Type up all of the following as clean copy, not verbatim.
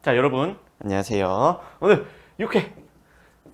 자, 여러분 안녕하세요. 오늘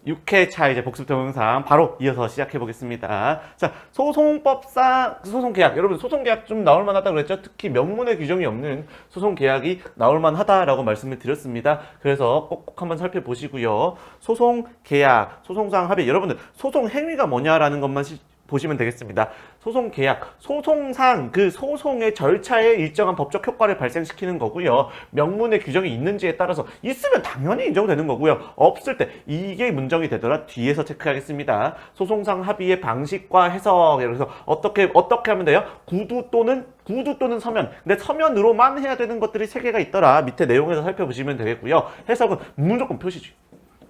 6회차 이제 복습 동영상 바로 이어서 시작해 보겠습니다. 자, 소송법상 소송계약, 여러분 소송계약 좀 나올 만하다 그랬죠? 특히 명문의 규정이 없는 소송계약이 나올 만하다라고 말씀을 드렸습니다. 그래서 꼭 한번 살펴보시고요. 소송계약, 소송상 합의, 여러분들 소송 행위가 뭐냐라는 것만 보시면 되겠습니다. 소송 계약, 소송상 그 소송의 절차에 일정한 법적 효과를 발생시키는 거고요. 명문의 규정이 있는지에 따라서 있으면 당연히 인정되는 거고요. 없을 때 이게 문정이 되더라 뒤에서 체크하겠습니다. 소송상 합의의 방식과 해석, 그래서 어떻게 하면 돼요? 구두 또는 서면. 근데 서면으로만 해야 되는 것들이 3개가 있더라. 밑에 내용에서 살펴보시면 되겠고요. 해석은 무조건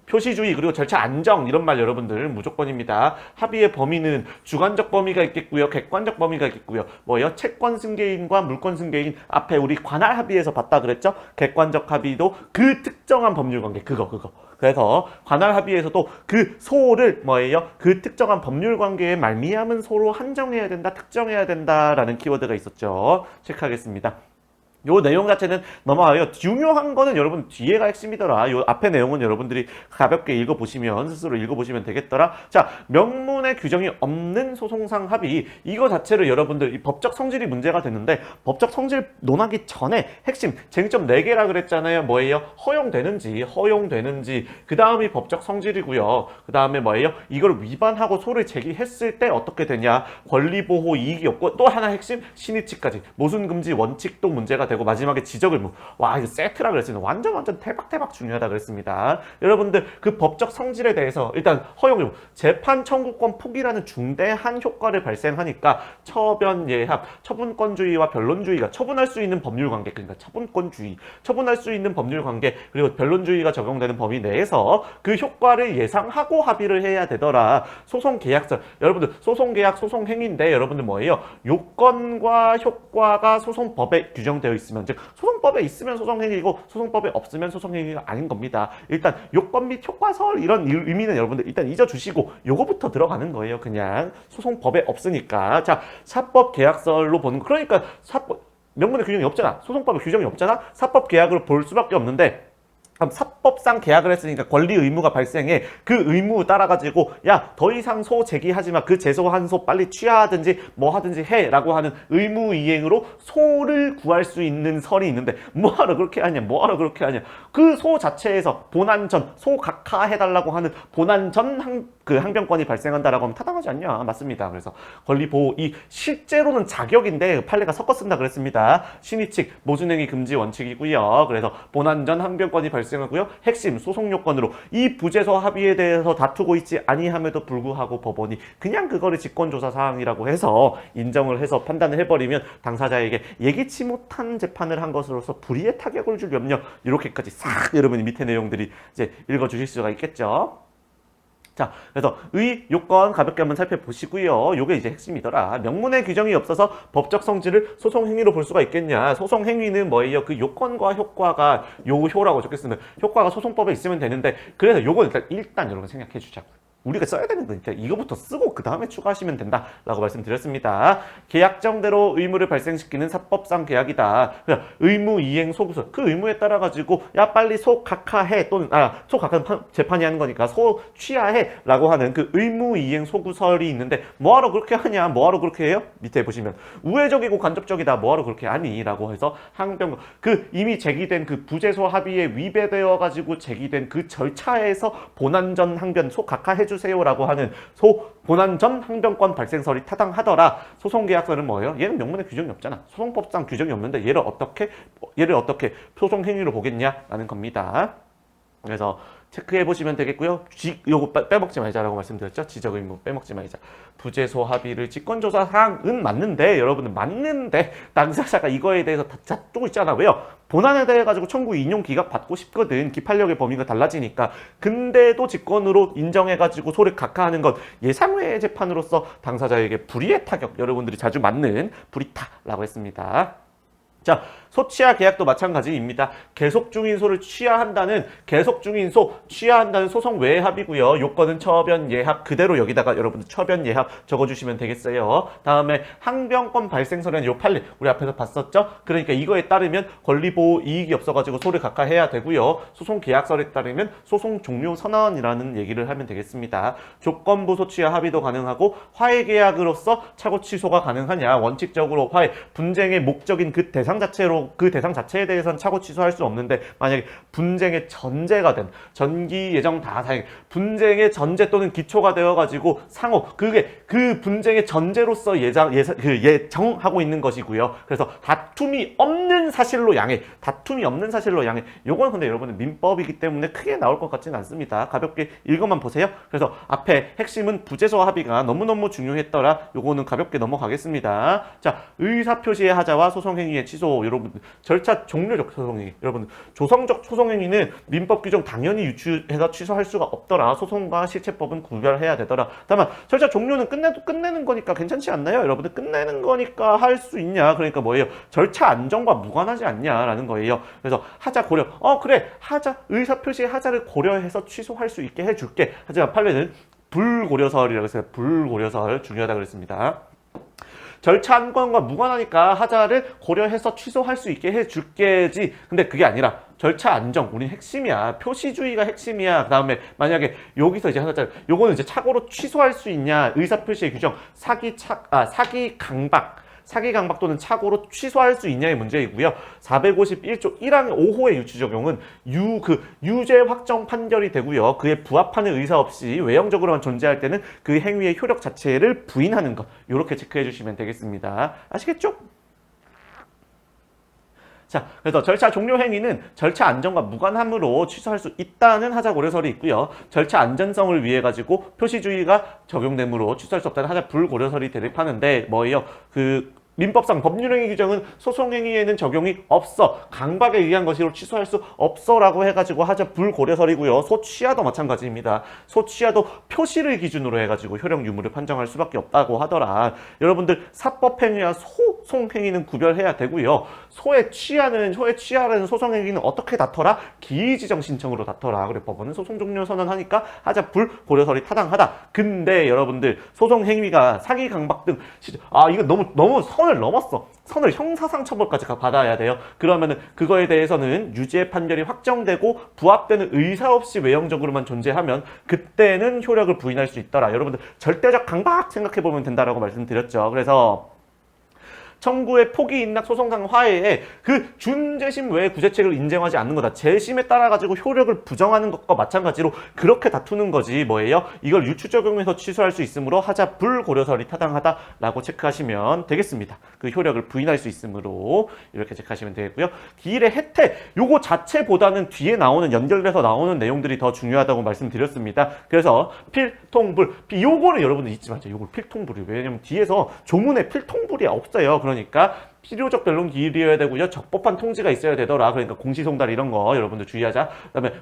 표시주의 그리고 절차 안정 이런 말 여러분들 무조건입니다. 합의의 범위는 주관적 범위가 있겠고요. 객관적 범위가 있겠고요. 뭐요? 채권 승계인과 물권 승계인 앞에 우리 관할 합의에서 봤다 그랬죠? 객관적 합의도 그 특정한 법률 관계 그거. 그래서 관할 합의에서도 그 소를 뭐예요? 그 특정한 법률 관계에 말미암은 소로 한정해야 된다, 특정해야 된다라는 키워드가 있었죠. 체크하겠습니다. 요 내용 자체는 넘어가요. 중요한 거는 여러분 뒤에가 핵심이더라. 요 앞에 내용은 여러분들이 가볍게 읽어보시면 스스로 읽어보시면 되겠더라. 자, 명문의 규정이 없는 소송상 합의, 이거 자체를 여러분들 이 법적 성질이 문제가 됐는데 법적 성질 논하기 전에 핵심 쟁점 4개라 그랬잖아요. 뭐예요? 허용되는지 그 다음이 법적 성질이고요. 그 다음에 뭐예요? 이걸 위반하고 소를 제기했을 때 어떻게 되냐, 권리보호 이익이 없고, 또 하나 핵심 신의치까지 모순금지 원칙도 문제가 되고, 마지막에 지적 의무. 와, 이거 세트라 그랬습니다. 완전 대박 중요하다 그랬습니다. 여러분들 그 법적 성질에 대해서 일단 허용 의무, 재판 청구권 포기라는 중대한 효과를 발생하니까 처변 예합, 처분권주의와 변론주의가 처분할 수 있는 법률 관계, 그러니까 처분권주의, 처분할 수 있는 법률 관계, 그리고 변론주의가 적용되는 범위 내에서 그 효과를 예상하고 합의를 해야 되더라. 소송계약서, 여러분들 소송계약, 소송행위인데 여러분들 뭐예요? 요건과 효과가 소송법에 규정되어 있으면, 즉 소송법에 있으면 소송행위이고 소송법에 없으면 소송행위가 아닌 겁니다. 일단 요건 및 효과설 이런 의미는 여러분들 일단 잊어주시고 요거부터 들어가는 거예요. 그냥 소송법에 없으니까. 자, 사법계약설로 보는 거. 그러니까 명문의 규정이 없잖아. 소송법에 규정이 없잖아. 사법계약으로 볼 수밖에 없는데, 그럼 사법상 계약을 했으니까 권리 의무가 발생해. 그 의무 따라가지고 야, 더 이상 소 제기하지 마. 그 제소한 소 빨리 취하든지 뭐 하든지 해 라고 하는 의무 이행으로 소를 구할 수 있는 설이 있는데 뭐하러 그렇게 하냐, 그 소 자체에서 본안전, 소 각하해달라고 하는 본안전 항변권이 발생한다라고 하면 타당하지 않냐. 맞습니다. 그래서 권리보호, 이 실제로는 자격인데 판례가 섞어 쓴다 그랬습니다. 신의칙, 모순행위 금지 원칙이고요. 그래서 본안전 항변권이 발생하고요. 핵심 소송 요건으로 이 부재소 합의에 대해서 다투고 있지 아니함에도 불구하고 법원이 그냥 그거를 직권조사 사항이라고 해서 인정을 해서 판단을 해버리면 당사자에게 예기치 못한 재판을 한 것으로서 불이의 타격을 줄 염려, 이렇게까지 싹 여러분이 밑에 내용들이 이제 읽어주실 수가 있겠죠. 자, 그래서 의, 요건 가볍게 한번 살펴보시고요. 요게 이제 핵심이더라. 명문의 규정이 없어서 법적 성질을 소송행위로 볼 수가 있겠냐. 소송행위는 뭐예요? 그 요건과 효과가, 효라고 적혔으면 효과가 소송법에 있으면 되는데, 그래서 요건 일단 여러분 생각해 주자고요. 우리가 써야 되는 거니까 이거부터 쓰고 그 다음에 추가하시면 된다라고 말씀드렸습니다. 계약정대로 의무를 발생시키는 사법상 계약이다. 의무 이행 소구설, 그 의무에 따라 가지고 야 빨리 소 각하해, 또는 소 각하 재판이 하는 거니까 소 취하해라고 하는 그 의무 이행 소구설이 있는데, 뭐하러 그렇게 하냐, 뭐하러 그렇게 해요? 밑에 보시면 우회적이고 간접적이다, 뭐하러 그렇게 하니?라고 해서 항변, 그 이미 제기된 그 부재소 합의에 위배되어 가지고 제기된 그 절차에서 본안전 항변, 소 각하해 주세요라고 하는 본안전 항변권 발생설이 타당하더라. 소송계약서는 뭐예요? 얘는 명문의 규정이 없잖아. 소송법상 규정이 없는데 얘를 어떻게 소송행위로 보겠냐라는 겁니다. 그래서 체크해 보시면 되겠고요. 요거 빼먹지 말자라고 말씀드렸죠. 지적 의무 빼먹지 말자. 부재소 합의를 직권조사 사항은 맞는데, 여러분은 맞는데 당사자가 이거에 대해서 다투고 있잖아. 왜요? 본안에 대해 가지고 청구 인용 기각 받고 싶거든. 기판력의 범위가 달라지니까. 근데도 직권으로 인정해 가지고 소를 각하하는 건 예상외의 재판으로서 당사자에게 불이의 타격, 여러분들이 자주 맞는 불이타라고 했습니다. 자, 소취하 계약도 마찬가지입니다. 계속 중인 소를 취하한다는 계속 중인 소 취하한다는 소송 외의 합이고요. 요건은 처변 예합 그대로 여기다가 여러분들 처변 예합 적어주시면 되겠어요. 다음에 항변권 발생 소리는 요 판례 우리 앞에서 봤었죠. 그러니까 이거에 따르면 권리보호 이익이 없어가지고 소를 각하해야 되고요. 소송 계약설에 따르면 소송 종료 선언이라는 얘기를 하면 되겠습니다. 조건부 소취하 합의도 가능하고 화해 계약으로서 차고 취소가 가능하냐? 원칙적으로 화해 분쟁의 목적인 그 대상 자체로 그 대상 자체에 대해서는 차고 취소할 수 없는데 만약에 분쟁의 전제가 된 전기 예정 다사행 분쟁의 전제 또는 기초가 되어가지고 상호 그게 그 분쟁의 전제로서 예정하고 있는 것이고요. 그래서 다툼이 없는 사실로 양해 요건 근데 여러분들 민법이기 때문에 크게 나올 것 같지는 않습니다. 가볍게 읽어만 보세요. 그래서 앞에 핵심은 부재소 합의가 너무너무 중요했더라. 요거는 가볍게 넘어가겠습니다. 자, 의사표시의 하자와 소송행위의 취소 여러분 절차 종료적 소송행위 여러분 조성적 소송행위는 민법 규정 당연히 유추해서 취소할 수가 없더라. 소송과 실체법은 구별해야 되더라. 다만 절차 종료는 끝내는 거니까 괜찮지 않나요? 여러분들 끝내는 거니까 할 수 있냐? 그러니까 뭐예요? 절차 안정과 무관하지 않냐라는 거예요. 그래서 하자 고려 그래 하자 의사표시의 하자를 고려해서 취소할 수 있게 해줄게. 하지만 판례는 불고려설이라고 해서 불고려설 중요하다 그랬습니다. 절차 안건과 무관하니까 하자를 고려해서 취소할 수 있게 해줄게지. 근데 그게 아니라 절차 안정, 우린 핵심이야. 표시주의가 핵심이야. 그 다음에 만약에 여기서 이제 하나짜리, 요거는 이제 착오로 취소할 수 있냐? 의사표시의 규정, 사기 강박 또는 착오로 취소할 수 있냐의 문제이고요. 451조 1항 5호의 유추 적용은 유죄 확정 판결이 되고요. 그에 부합하는 의사 없이 외형적으로만 존재할 때는 그 행위의 효력 자체를 부인하는 것. 이렇게 체크해 주시면 되겠습니다. 아시겠죠? 자, 그래서 절차 종료 행위는 절차 안전과 무관함으로 취소할 수 있다는 하자 고려설이 있고요. 절차 안전성을 위해 가지고 표시주의가 적용되므로 취소할 수 없다는 하자 불고려설이 대립하는데 뭐예요? 민법상 법률행위 규정은 소송행위에는 적용이 없어. 강박에 의한 것으로 취소할 수 없어라고 해가지고 하자 불고려설이고요. 소취하도 마찬가지입니다. 소취하도 표시를 기준으로 해가지고 효력 유무를 판정할 수밖에 없다고 하더라. 여러분들 사법행위와 소송행위는 구별해야 되고요. 소에 취하라는 소송행위는 어떻게 다퉈라? 기의지정 신청으로 다퉈라. 그래 법원은 소송 종료 선언하니까 하자 불고려설이 타당하다. 근데 여러분들 소송행위가 사기 강박 등 이거 너무 선을 넘었어. 선을 형사상 처벌까지 받아야 돼요. 그러면은 그거에 대해서는 유죄 판결이 확정되고 부합되는 의사 없이 외형적으로만 존재하면 그때는 효력을 부인할 수 있더라. 여러분들 절대적 강박 생각해보면 된다라고 말씀드렸죠. 그래서 청구의 포기 인락 소송상 화해에 그 준재심 외에 구제책을 인정하지 않는 거다. 재심에 따라 가지고 효력을 부정하는 것과 마찬가지로 그렇게 다투는 거지. 뭐예요? 이걸 유추 적용해서 취소할 수 있으므로 하자 불고려설이 타당하다라고 체크하시면 되겠습니다. 그 효력을 부인할 수 있으므로 이렇게 체크하시면 되겠고요. 기일의 혜택 요거 자체보다는 뒤에 나오는 연결돼서 나오는 내용들이 더 중요하다고 말씀드렸습니다. 그래서 필통불 요거는 여러분들 잊지 마세요. 요걸 필통불이 왜냐면 뒤에서 조문에 필통불이 없어요. 그러니까 필요적 변론 기일이어야 되고요. 적법한 통지가 있어야 되더라. 그러니까 공시송달 이런 거 여러분들 주의하자. 그다음에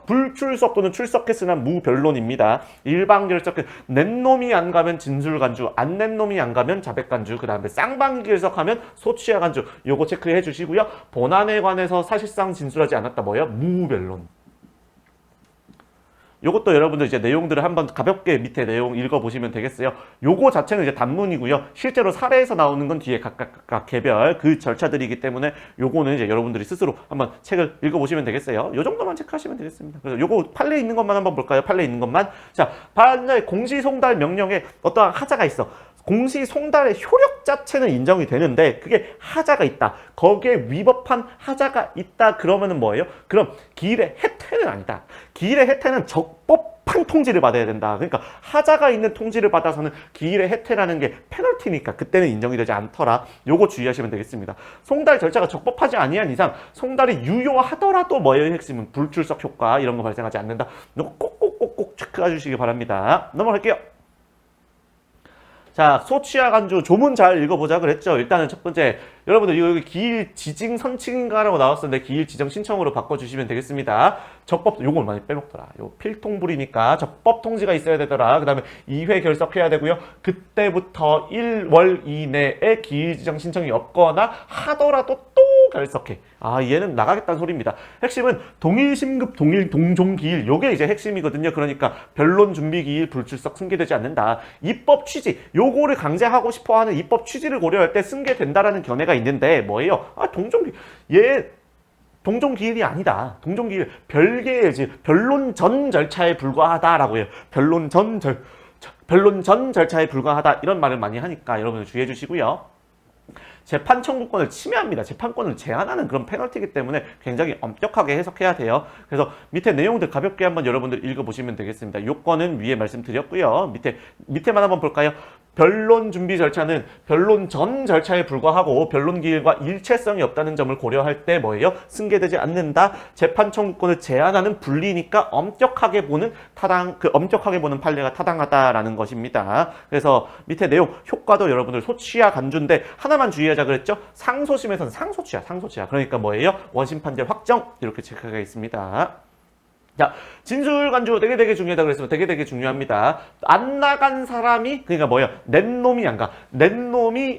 불출석 또는 출석했으나 무변론입니다. 일방결석 낸 놈이 안 가면 진술간주, 안 낸 놈이 안 가면 자백간주. 그다음에 쌍방결석하면 소취하 간주. 요거 체크해 주시고요. 본안에 관해서 사실상 진술하지 않았다. 뭐예요? 무변론. 요것도 여러분들 이제 내용들을 한번 가볍게 밑에 내용 읽어보시면 되겠어요. 요거 자체는 이제 단문이고요. 실제로 사례에서 나오는 건 뒤에 각각 개별 그 절차들이기 때문에 요거는 이제 여러분들이 스스로 한번 책을 읽어보시면 되겠어요. 요 정도만 체크하시면 되겠습니다. 그래서 요거 판례 있는 것만 한번 볼까요? 판례 있는 것만. 자, 반대 공시송달 명령에 어떠한 하자가 있어. 공시송달의 효력 자체는 인정이 되는데 그게 하자가 있다. 거기에 위법한 하자가 있다. 그러면은 뭐예요? 그럼 기일의 혜택은 아니다. 기일의 혜택은 적법한 통지를 받아야 된다. 그러니까 하자가 있는 통지를 받아서는 기일의 혜택이라는 게 페널티니까 그때는 인정이 되지 않더라. 요거 주의하시면 되겠습니다. 송달 절차가 적법하지 아니한 이상 송달이 유효하더라도 뭐예요? 핵심은 불출석 효과 이런 거 발생하지 않는다. 이거 꼭꼭꼭꼭 체크해 주시기 바랍니다. 넘어갈게요. 자, 소취와 간주 조문 잘 읽어보자 그랬죠. 일단은 첫 번째, 여러분들 이거 여기 기일 지징 선칭인가라고 나왔었는데 기일 지정 신청으로 바꿔주시면 되겠습니다. 적법, 요걸 많이 빼먹더라. 요 필통불이니까 적법 통지가 있어야 되더라. 그 다음에 2회 결석해야 되고요. 그때부터 1월 이내에 기일 지정 신청이 없거나 하더라도 또 결석해. 아, 얘는 나가겠다는 소리입니다. 핵심은 동일 심급, 동일 동종 기일, 요게 이제 핵심이거든요. 그러니까 변론 준비 기일 불출석 승계되지 않는다. 입법 취지, 요거를 강제하고 싶어하는 입법 취지를 고려할 때 승계된다라는 견해가 있는데 뭐예요? 아, 동종 얘 동종 기일이 아니다. 동종 기일 별개의 변론 전 절차에 불과하다라고 해요. 변론 전 절차에 불과하다 이런 말을 많이 하니까 여러분들 주의해 주시고요. 재판 청구권을 침해합니다. 재판권을 제한하는 그런 페널티이기 때문에 굉장히 엄격하게 해석해야 돼요. 그래서 밑에 내용들 가볍게 한번 여러분들 읽어보시면 되겠습니다. 요건은 위에 말씀드렸고요. 밑에만 한번 볼까요? 변론 준비 절차는 변론 전 절차에 불과하고 변론 기일과 일체성이 없다는 점을 고려할 때 뭐예요? 승계되지 않는다. 재판 청구권을 제한하는 분리니까 엄격하게 보는 엄격하게 보는 판례가 타당하다라는 것입니다. 그래서 밑에 내용 효과도 여러분들 소취와 간주인데 하나만 주의하자 그랬죠? 상소심에서는 상소치야. 그러니까 뭐예요? 원심 판결 확정 이렇게 체크가 있습니다. 자, 진술 간주 되게 중요하다 그랬으면 되게 중요합니다. 안 나간 사람이 그러니까 뭐예요? 낸 놈이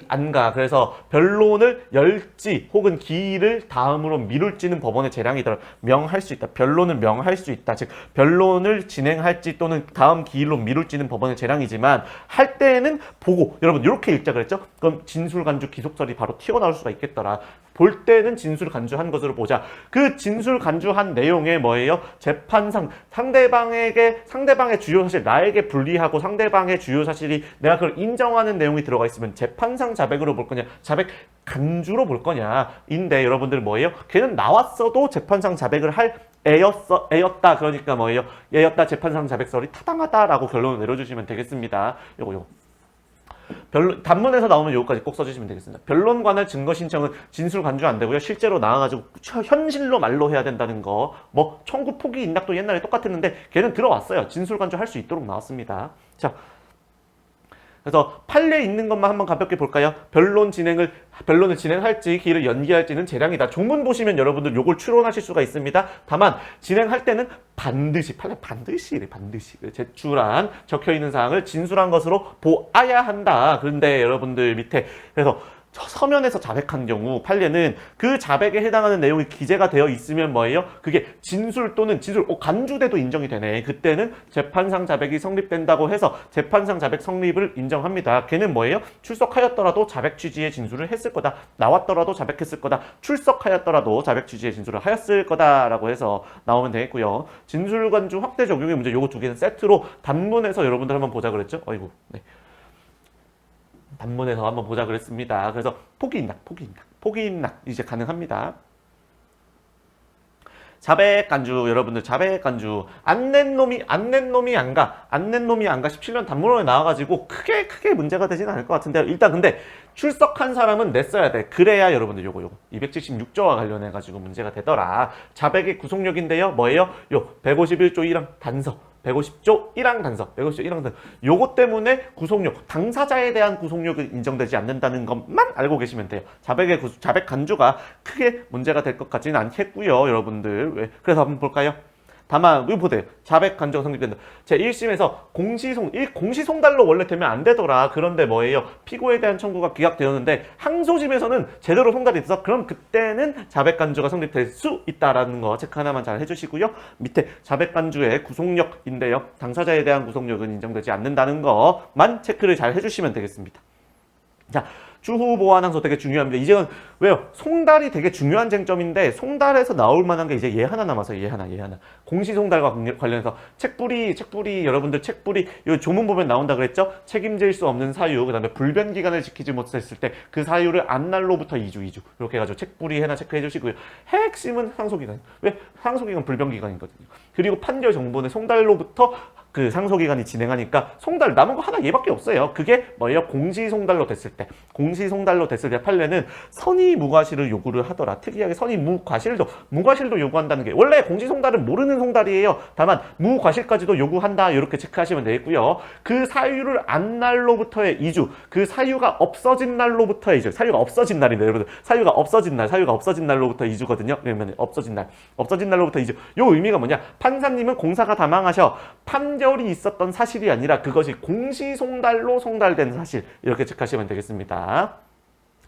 안 가. 그래서 변론을 열지 혹은 기일을 다음으로 미룰지는 법원의 재량이더라. 명할 수 있다. 변론을 명할 수 있다. 즉 변론을 진행할지 또는 다음 기일로 미룰지는 법원의 재량이지만 할 때는 보고 여러분 이렇게 읽자 그랬죠? 그럼 진술 간주 기속설이 바로 튀어나올 수가 있겠더라. 볼 때는 진술 간주한 것으로 보자. 그 진술 간주한 내용에 뭐예요? 재판상 상대방의 주요 사실 나에게 불리하고 상대방의 주요 사실이 내가 그걸 인정하는 내용이 들어가 있으면 재판상 자백으로 볼 거냐, 자백 간주로 볼 거냐. 인데 여러분들 뭐예요? 걔는 나왔어도 재판상 자백을 할 애였다. 그러니까 뭐예요? 애였다. 재판상 자백설이 타당하다라고 결론을 내려주시면 되겠습니다. 요거. 단문에서 나오면 요거까지 꼭 써주시면 되겠습니다. 변론관할 증거 신청은 진술 간주 안 되고요. 실제로 나와가지고 현실로 말로 해야 된다는 거. 뭐 청구 포기 인락도 옛날에 똑같았는데 걔는 들어왔어요. 진술 간주 할 수 있도록 나왔습니다. 자, 그래서 판례에 있는 것만 한번 가볍게 볼까요? 변론을 진행할지 기일을 연기할지는 재량이다. 종문 보시면 여러분들 요걸 추론하실 수가 있습니다. 다만 진행할 때는 반드시 제출한 적혀있는 사항을 진술한 것으로 보아야 한다. 그런데 여러분들 밑에 그래서 서면에서 자백한 경우 판례는 그 자백에 해당하는 내용이 기재가 되어 있으면 뭐예요? 그게 진술 또는 간주돼도 인정이 되네. 그때는 재판상 자백이 성립된다고 해서 재판상 자백 성립을 인정합니다. 걔는 뭐예요? 출석하였더라도 자백 취지의 진술을 했을 거다. 나왔더라도 자백했을 거다. 출석하였더라도 자백 취지의 진술을 하였을 거다라고 해서 나오면 되겠고요. 진술 간주 확대 적용의 문제 요거 두 개는 세트로 단문에서 여러분들 한번 보자 그랬죠? 어이구. 네. 단문에서 한번 보자 그랬습니다. 그래서 포기 인락 이제 가능합니다. 자백 간주 여러분들 자백 간주 안 낸 놈이 안 가 17년 단문으로 나와가지고 크게 문제가 되지는 않을 것 같은데요. 일단 근데 출석한 사람은 냈어야 돼. 그래야 여러분들 요거 276조와 관련해가지고 문제가 되더라. 자백의 구속력인데요. 뭐예요? 요 151조 1항 단서 150조 1항 단서, 150조 1항 단서. 요것 때문에 구속력, 당사자에 대한 구속력이 인정되지 않는다는 것만 알고 계시면 돼요. 자백 간주가 크게 문제가 될 것 같지는 않겠고요, 여러분들. 왜? 그래서 한번 볼까요? 다만 이거 보세요. 자백 간주가 성립된다. 제1심에서 공시송달로 원래 되면 안 되더라. 그런데 뭐예요? 피고에 대한 청구가 기각되었는데 항소심에서는 제대로 송달이 돼서 그럼 그때는 자백 간주가 성립될 수 있다라는 거 체크 하나만 잘 해주시고요. 밑에 자백 간주의 구속력인데요. 당사자에 대한 구속력은 인정되지 않는다는 거만 체크를 잘 해주시면 되겠습니다. 자, 추후 보완 항소 되게 중요합니다. 이제는 왜요? 송달이 되게 중요한 쟁점인데 송달에서 나올 만한 게 이제 얘 하나 남아서요. 얘 하나. 공시송달과 관련해서 책불이 여러분들 책불이 이 조문 보면 나온다 그랬죠? 책임질 수 없는 사유, 그다음에 불변 기간을 지키지 못했을 때 그 사유를 안날로부터 2주 이렇게 해가지고 책불이 하나 체크해 주시고요. 핵심은 상소기간. 왜? 상소기간 불변 기간이거든요. 그리고 판결 정보는 송달로부터 그 상소기관이 진행하니까 송달 남은 거 하나 얘밖에 없어요. 그게 뭐예요? 공시송달로 됐을 때. 공시송달로 됐을 때 판례는 선의무과실을 요구를 하더라. 특이하게 무과실도 요구한다는 게 원래 공시송달은 모르는 송달이에요. 다만 무과실까지도 요구한다. 이렇게 체크하시면 되겠고요. 그 사유를 안 날로부터의 2주, 그 사유가 없어진 날로부터의 2주, 사유가 없어진 날인데 여러분들 사유가 없어진 날로부터 2주거든요. 그러면 없어진 날로부터 2주. 요 의미가 뭐냐? 판사님은 공사가 다 망하셔. 판결이 있었던 사실이 아니라 그것이 공시송달로 송달된 사실. 이렇게 체크하시면 되겠습니다.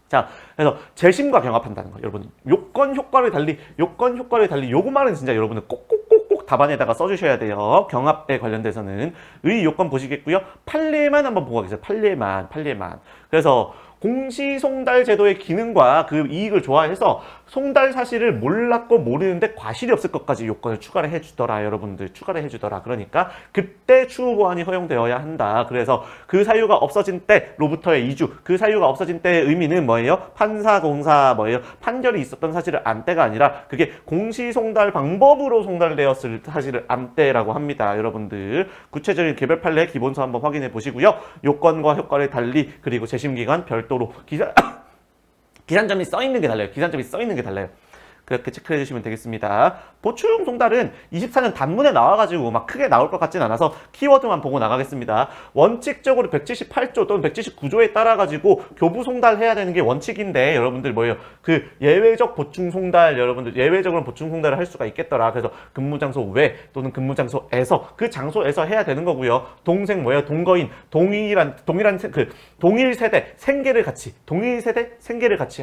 자, 그래서 재심과 경합한다는 거. 여러분, 요건 효과를 달리 요거 말은 진짜 여러분은 꼭꼭 답안에다가 써주셔야 돼요. 경합에 관련돼서는 의 요건 보시겠고요. 판례만 한번 보고 가겠어요. 판례만. 그래서 공시송달 제도의 기능과 그 이익을 좋아해서 송달 사실을 몰랐고 모르는데 과실이 없을 것까지 요건을 추가를 해주더라. 여러분들 추가를 해주더라. 그러니까 그때 추후 보완이 허용되어야 한다. 그래서 그 사유가 없어진 때로부터의 2주, 그 사유가 없어진 때의 의미는 뭐예요? 판사, 공사 뭐예요? 판결이 있었던 사실을 안 때가 아니라 그게 공시송달 방법으로 송달되었을 사실을 안 때라고 합니다. 여러분들 구체적인 개별 판례 기본서 한번 확인해 보시고요. 요건과 효과를 달리 그리고 재심기간 별도로 기산점이 써 있는 게 달라요. 그렇게 체크해 주시면 되겠습니다. 보충 송달은 24년 단문에 나와가지고 막 크게 나올 것 같진 않아서 키워드만 보고 나가겠습니다. 원칙적으로 178조 또는 179조에 따라가지고 교부 송달해야 되는 게 원칙인데 여러분들 뭐예요? 그 예외적 보충 송달 여러분들 예외적으로 보충 송달을 할 수가 있겠더라. 그래서 근무장소 외 또는 근무장소에서 그 장소에서 해야 되는 거고요. 동생 뭐예요? 동거인 동일한 동일 세대 생계를 같이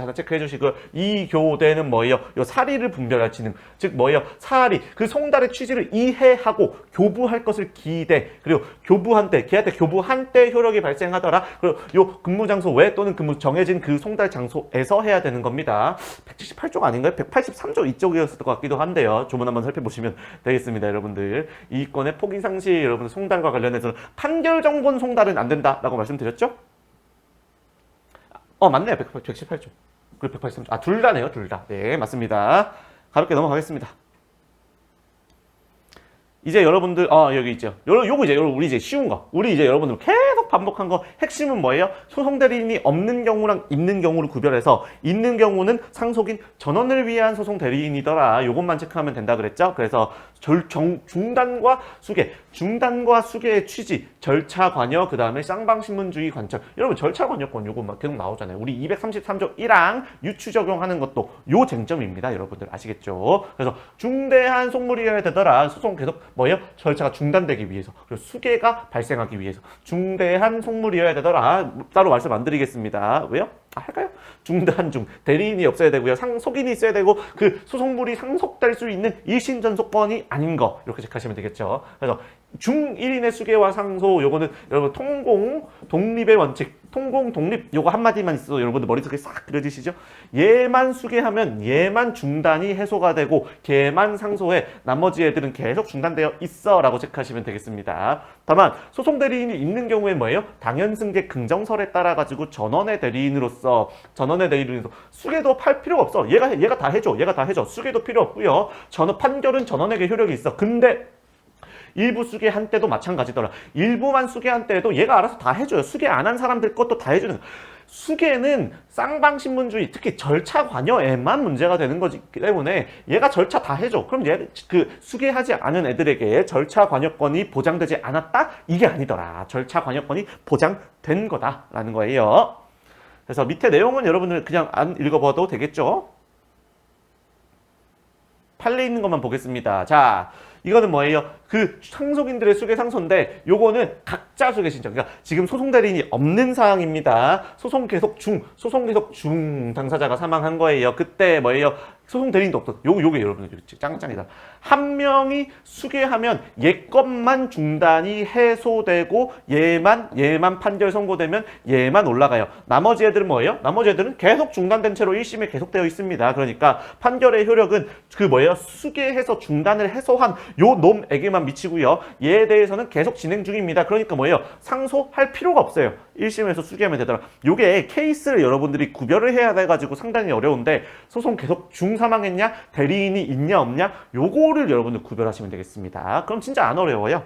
하나 체크해 주시고요. 이 교대는 뭐예요? 요 사리를 분별할 지능, 즉 뭐예요? 사리, 그 송달의 취지를 이해하고 교부할 것을 기대, 그리고 교부한 때, 걔한테 교부한 때 효력이 발생하더라. 그리고 요 근무장소 외 또는 정해진 그 송달 장소에서 해야 되는 겁니다. 178조가 아닌가요? 183조 이쪽이었을 것 같기도 한데요. 조문 한번 살펴보시면 되겠습니다, 여러분들. 이 건의 포기상시 여러분들 송달과 관련해서는 판결 정본 송달은 안 된다라고 말씀드렸죠? 맞네요. 118조. 그리고 183조. 둘 다네요, 둘 다. 네, 맞습니다. 가볍게 넘어가겠습니다. 이제 여러분들, 여기 있죠. 요거 이제, 우리 이제 쉬운 거. 우리 이제 여러분들 계속 반복한 거. 핵심은 뭐예요? 소송대리인이 없는 경우랑 있는 경우를 구별해서, 있는 경우는 상속인 전원을 위한 소송대리인이더라. 요것만 체크하면 된다 그랬죠? 그래서, 중단과 수계의 취지, 절차 관여, 그 다음에 쌍방신문주의 관철. 여러분, 절차 관여권 요거 막 계속 나오잖아요. 우리 233조 1항 유추 적용하는 것도 요 쟁점입니다. 여러분들 아시겠죠? 그래서 중대한 속물이어야 되더라. 소송 계속 뭐예요? 절차가 중단되기 위해서. 그리고 수계가 발생하기 위해서. 중대한 속물이어야 되더라. 따로 말씀 안 드리겠습니다. 왜요? 할까요? 중대한 대리인이 없어야 되고요. 상속인이 있어야 되고 그 소송물이 상속될 수 있는 1심 전속권이 아닌 거 이렇게 체크하시면 되겠죠. 그래서 중1인의 수계와 상소 요거는 여러분 독립의 원칙 독립 요거 한마디만 있어도 여러분들 머릿속에 싹 그려지시죠? 얘만 수계하면 얘만 중단이 해소가 되고 걔만 상소해 나머지 애들은 계속 중단되어 있어 라고 체크하시면 되겠습니다. 다만 소송 대리인이 있는 경우에 뭐예요? 당연승계 긍정설에 따라 가지고 전원의 대리인으로서 수계도 팔 필요가 없어. 얘가 다 해줘. 수계도 필요 없고요. 판결은 전원에게 효력이 있어. 근데 일부 수계한 때도 마찬가지더라. 일부만 수계한 때에도 얘가 알아서 다 해줘요. 수계 안 한 사람들 것도 다 해주는 거야. 수계는 쌍방신문주의, 특히 절차 관여에만 문제가 되는 거기 때문에 얘가 절차 다 해줘. 그럼 수계하지 않은 애들에게 절차 관여권이 보장되지 않았다? 이게 아니더라. 절차 관여권이 보장된 거다라는 거예요. 그래서 밑에 내용은 여러분들 그냥 안 읽어봐도 되겠죠? 판례 있는 것만 보겠습니다. 자, 이거는 뭐예요? 그 상속인들의 수계 상소인데 요거는 각자 수계 신청. 그러니까 지금 소송 대리인이 없는 사항입니다. 소송 계속 중 당사자가 사망한 거예요. 그때 뭐예요? 소송 대리인도 없어. 요게 여러분들 짱짱이다. 한 명이 수계하면 얘 것만 중단이 해소되고 얘만 판결 선고되면 얘만 올라가요. 나머지 애들은 뭐예요? 나머지 애들은 계속 중단된 채로 1심에 계속되어 있습니다. 그러니까 판결의 효력은 수계해서 중단을 해소한 요 놈에게만 미치고요. 얘에 대해서는 계속 진행 중입니다. 그러니까 뭐예요? 상소할 필요가 없어요. 1심에서 수계하면 되더라. 요게 케이스를 여러분들이 구별을 해야 돼가지고 상당히 어려운데 소송 계속 중사망했냐? 대리인이 있냐 없냐? 요거를 여러분들 구별하시면 되겠습니다. 그럼 진짜 안 어려워요.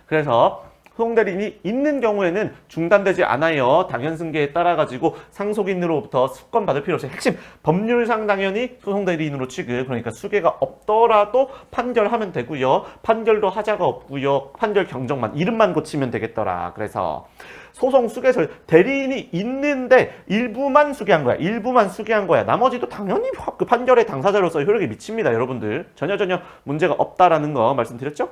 그래서 소송대리인이 있는 경우에는 중단되지 않아요. 당연승계에 따라 가지고 상속인으로부터 수권 받을 필요 없이 핵심 법률상 당연히 소송대리인으로 취급. 그러니까 수계가 없더라도 판결하면 되고요. 판결도 하자가 없고요. 판결 경정만 이름만 고치면 되겠더라. 그래서 소송 수계설 대리인이 있는데 일부만 수계한 거야. 일부만 수계한 거야. 나머지도 당연히 그 판결의 당사자로서 효력이 미칩니다. 여러분들 전혀 문제가 없다라는 거 말씀드렸죠?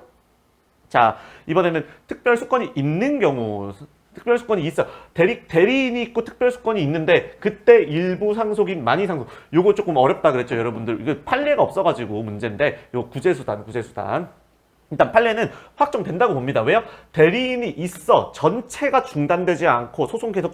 자, 이번에는 특별수권이 있는 경우, 특별수권이 있어. 대리인이 있고 특별수권이 있는데 그때 일부 상속인, 많이 상속. 요거 조금 어렵다 그랬죠, 여러분들. 이거 판례가 없어가지고 문제인데 요 구제수단. 일단 판례는 확정된다고 봅니다. 왜요? 대리인이 있어. 전체가 중단되지 않고 소송 계속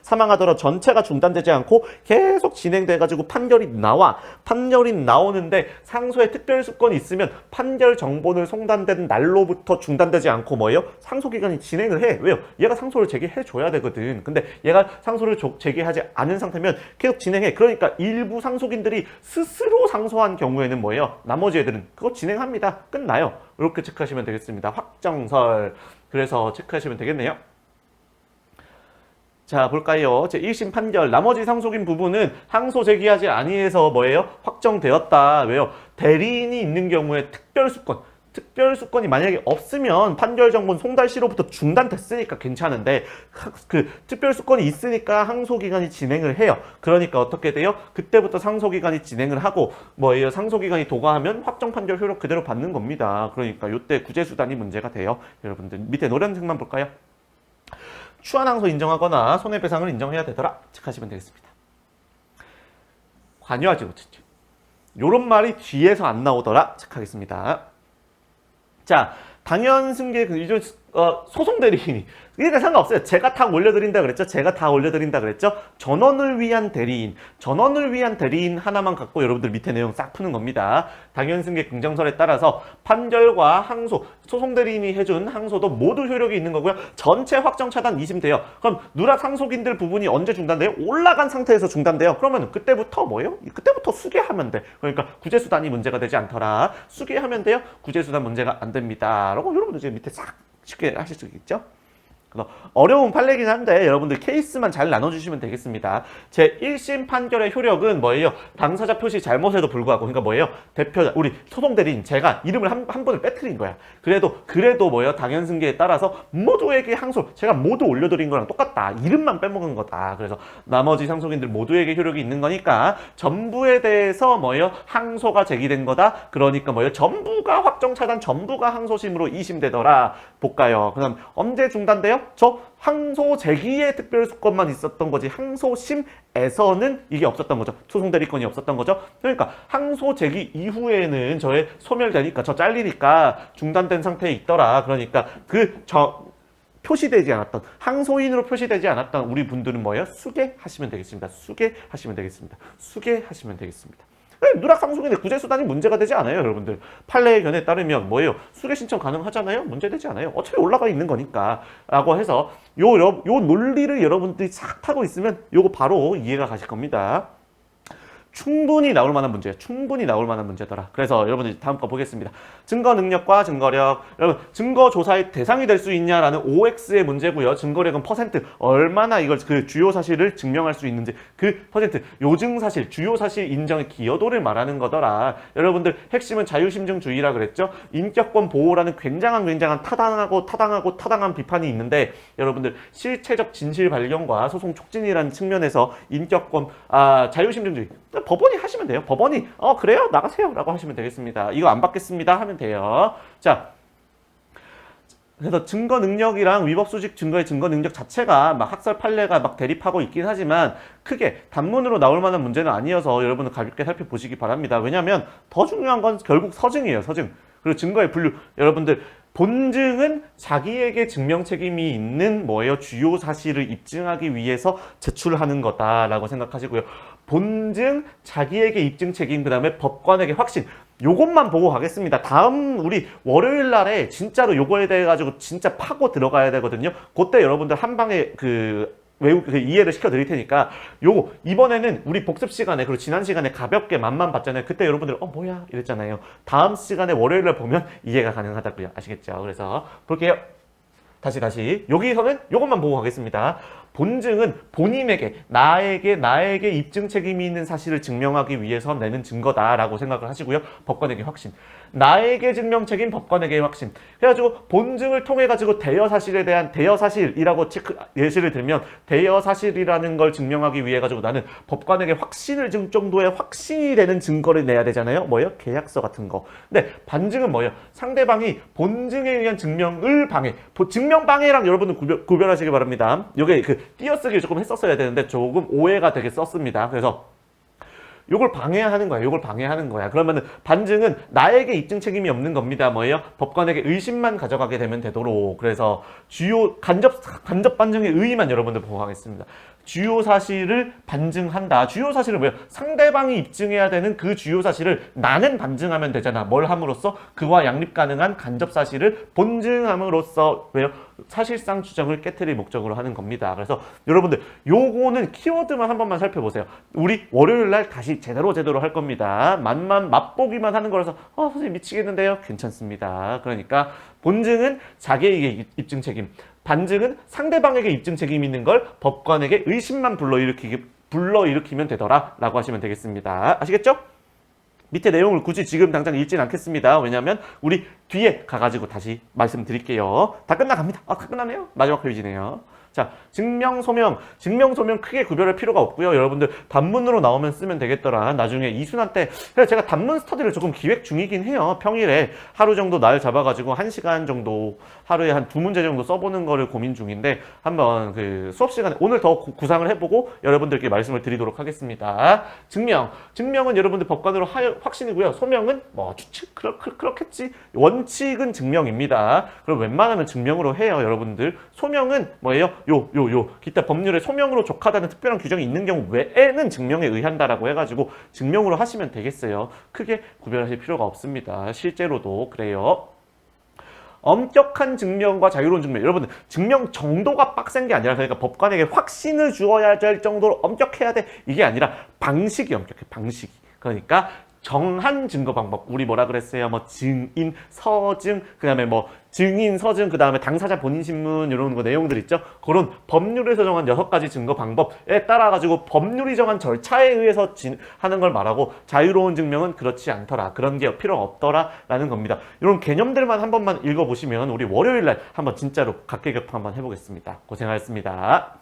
사망하더라도 전체가 중단되지 않고 계속 진행돼가지고 판결이 나와. 판결이 나오는데 상소에 특별수권이 있으면 판결 정보는 송단된 날로부터 중단되지 않고 뭐예요? 상소기간이 진행을 해. 왜요? 얘가 상소를 제기해줘야 되거든. 근데 얘가 상소를 제기하지 않은 상태면 계속 진행해. 그러니까 일부 상속인들이 스스로 상소한 경우에는 뭐예요? 나머지 애들은 그거 진행합니다. 끝나요. 이렇게 체크하시면 되겠습니다. 확정설. 그래서 체크하시면 되겠네요. 자, 볼까요? 제 1심 판결. 나머지 상속인 부분은 항소 제기하지 아니해서 뭐예요? 확정되었다. 왜요? 대리인이 있는 경우에 특별수권이 만약에 없으면 판결 정보는 송달 시로부터 중단됐으니까 괜찮은데 그 특별수권이 있으니까 항소기간이 진행을 해요. 그러니까 어떻게 돼요? 그때부터 상소기간이 진행을 하고 뭐예요? 상소기간이 도과하면 확정 판결 효력 그대로 받는 겁니다. 그러니까 이때 구제수단이 문제가 돼요. 여러분들 밑에 노란색만 볼까요? 추한 항소 인정하거나 손해배상을 인정해야 되더라. 체크하시면 되겠습니다. 관여하지 못했죠. 요런 말이 뒤에서 안 나오더라. 체크하겠습니다. 자, 당연승계 소송 대리인이 그러니까 상관없어요. 제가 다 올려드린다 그랬죠. 전원을 위한 대리인 하나만 갖고 여러분들 밑에 내용 싹 푸는 겁니다. 당연승계 긍정설에 따라서 판결과 항소, 소송 대리인이 해준 항소도 모두 효력이 있는 거고요. 전체 확정 차단 2심 돼요. 그럼 누락 상속인들 부분이 언제 중단돼요? 올라간 상태에서 중단돼요. 그러면 그때부터 뭐예요? 그때부터 수계하면 돼. 그러니까 구제수단이 문제가 되지 않더라. 수계하면 돼요. 구제수단 문제가 안 됩니다. 라고 여러분들 지금 밑에 싹 쉽게 하실 수 있겠죠? 어려운 판례긴 한데 여러분들 케이스만 잘 나눠주시면 되겠습니다. 제 1심 판결의 효력은 뭐예요? 당사자 표시 잘못에도 불구하고 그러니까 뭐예요? 대표자 우리 소송대리인 제가 이름을 한 번을 빼뜨린 거야. 그래도 뭐예요? 당연승계에 따라서 모두에게 항소 제가 모두 올려드린 거랑 똑같다. 이름만 빼먹은 거다. 그래서 나머지 상속인들 모두에게 효력이 있는 거니까 전부에 대해서 뭐예요? 항소가 제기된 거다. 그러니까 뭐예요? 전부가 확정 차단 전부가 항소심으로 2심되더라. 볼까요? 그럼 언제 중단돼요? 저 항소 제기의 특별수권만 있었던 거지 항소심에서는 이게 없었던 거죠. 소송대리권이 없었던 거죠. 그러니까 항소 제기 이후에는 저의 소멸되니까 저 잘리니까 중단된 상태에 있더라. 그러니까 표시되지 않았던 항소인으로 표시되지 않았던 우리 분들은 뭐예요? 수계하시면 되겠습니다. 수계하시면 되겠습니다. 누락 상속인의 구제수단이 문제가 되지 않아요, 여러분들. 판례의 견해에 따르면 뭐예요? 수계 신청 가능하잖아요? 문제되지 않아요. 어차피 올라가 있는 거니까. 라고 해서 요 논리를 여러분들이 싹 타고 있으면 요거 바로 이해가 가실 겁니다. 충분히 나올 만한 문제더라. 그래서 여러분들 다음 거 보겠습니다. 증거 능력과 증거력. 여러분, 증거 조사의 대상이 될 수 있냐라는 OX의 문제고요. 증거력은 퍼센트. 얼마나 이걸 그 주요 사실을 증명할 수 있는지 그 퍼센트. 요증 사실, 주요 사실 인정의 기여도를 말하는 거더라. 여러분들 핵심은 자유심증주의라 그랬죠. 인격권 보호라는 굉장한 타당한 비판이 있는데 여러분들 실체적 진실 발견과 소송 촉진이라는 측면에서 인격권, 자유심증주의 법원이 하시면 돼요. 법원이 그래요? 나가세요 라고 하시면 되겠습니다. 이거 안 받겠습니다 하면 돼요. 자, 그래서 증거 능력이랑 위법 수직 증거의 증거 능력 자체가 막 학설 판례가 막 대립하고 있긴 하지만 크게 단문으로 나올 만한 문제는 아니어서 여러분은 가볍게 살펴보시기 바랍니다. 왜냐하면 더 중요한 건 결국 서증이에요. 서증. 그리고 증거의 분류. 여러분들 본증은 자기에게 증명 책임이 있는 뭐예요? 주요 사실을 입증하기 위해서 제출하는 거다라고 생각하시고요. 본증, 자기에게 입증 책임, 그 다음에 법관에게 확신. 요것만 보고 가겠습니다. 다음 우리 월요일 날에 진짜로 요거에 대해 가지고 진짜 파고 들어가야 되거든요. 그때 여러분들 한 방에 이해를 시켜 드릴 테니까 요거 이번에는 우리 복습 시간에 그리고 지난 시간에 가볍게 맛만 봤잖아요. 그때 여러분들 뭐야 이랬잖아요. 다음 시간에 월요일 날 보면 이해가 가능하다고요. 아시겠죠? 그래서 볼게요. 다시. 여기서는 요것만 보고 가겠습니다. 본증은 본인에게, 나에게 입증 책임이 있는 사실을 증명하기 위해서 내는 증거다라고 생각을 하시고요. 법관에게 확신. 나에게 증명 책임, 법관에게 확신. 그래가지고 본증을 통해 가지고 대여 사실에 대한 대여 사실이라고 예시를 들면 대여 사실이라는 걸 증명하기 위해 가지고 나는 법관에게 확신을 줄 정도의 확신이 되는 증거를 내야 되잖아요. 뭐예요? 계약서 같은 거. 근데 반증은 뭐예요? 상대방이 본증에 의한 증명을 방해. 증명 방해랑 여러분은 구별하시기 바랍니다. 이게 그 띄어쓰기를 조금 했었어야 되는데 조금 오해가 되게 썼습니다. 그래서 요걸 방해하는 거야. 요걸 방해하는 거야. 그러면은 반증은 나에게 입증 책임이 없는 겁니다. 뭐예요? 법관에게 의심만 가져가게 되면 되도록. 그래서 주요 간접 반증의 의의만 여러분들 보고 가겠습니다. 주요 사실을 반증한다. 주요 사실은 뭐예요? 상대방이 입증해야 되는 그 주요 사실을 나는 반증하면 되잖아. 뭘 함으로써? 그와 양립 가능한 간접 사실을 본증함으로써 왜요? 사실상 주장을 깨트릴 목적으로 하는 겁니다. 그래서 여러분들 요거는 키워드만 한 번만 살펴보세요. 우리 월요일 날 다시 제대로 할 겁니다. 맛보기만 하는 거라서 선생님 미치겠는데요? 괜찮습니다. 그러니까 본증은 자기에게 입증 책임, 반증은 상대방에게 입증 책임 있는 걸 법관에게 의심만 불러일으키면 되더라 라고 하시면 되겠습니다. 아시겠죠? 밑에 내용을 굳이 지금 당장 읽진 않겠습니다. 왜냐하면 우리 뒤에 가가지고 다시 말씀드릴게요. 다 끝나갑니다. 다 끝나네요. 마지막 페이지네요. 자, 증명, 소명 크게 구별할 필요가 없고요. 여러분들 단문으로 나오면 쓰면 되겠더라. 나중에 이순환 때 제가 단문 스터디를 조금 기획 중이긴 해요. 평일에 하루 정도 날 잡아가지고 1시간 정도 하루에 한 2문제 정도 써보는 거를 고민 중인데 한번 그 수업 시간에 오늘 더 구상을 해보고 여러분들께 말씀을 드리도록 하겠습니다. 증명은 여러분들 법관으로 확신이고요. 소명은 뭐 추측 그렇겠지. 원칙은 증명입니다. 그럼 웬만하면 증명으로 해요. 여러분들 소명은 뭐예요? 기타 법률에 소명으로 족하다는 특별한 규정이 있는 경우 외에는 증명에 의한다라고 해가지고 증명으로 하시면 되겠어요. 크게 구별하실 필요가 없습니다. 실제로도 그래요. 엄격한 증명과 자유로운 증명. 여러분들 증명 정도가 빡센 게 아니라 그러니까 법관에게 확신을 주어야 할 정도로 엄격해야 돼. 이게 아니라 방식이 엄격해. 방식이. 그러니까 정한 증거 방법. 우리 뭐라 그랬어요? 뭐 증인, 서증, 그다음에 뭐 증인, 서증, 그다음에 당사자 본인 신문 이런 거 내용들 있죠. 그런 법률에서 정한 6가지 증거 방법에 따라 가지고 법률이 정한 절차에 의해서 하는 걸 말하고 자유로운 증명은 그렇지 않더라. 그런 게 필요 없더라라는 겁니다. 이런 개념들만 한 번만 읽어 보시면 우리 월요일 날 한번 진짜로 각계격파 한번 해 보겠습니다. 고생하셨습니다.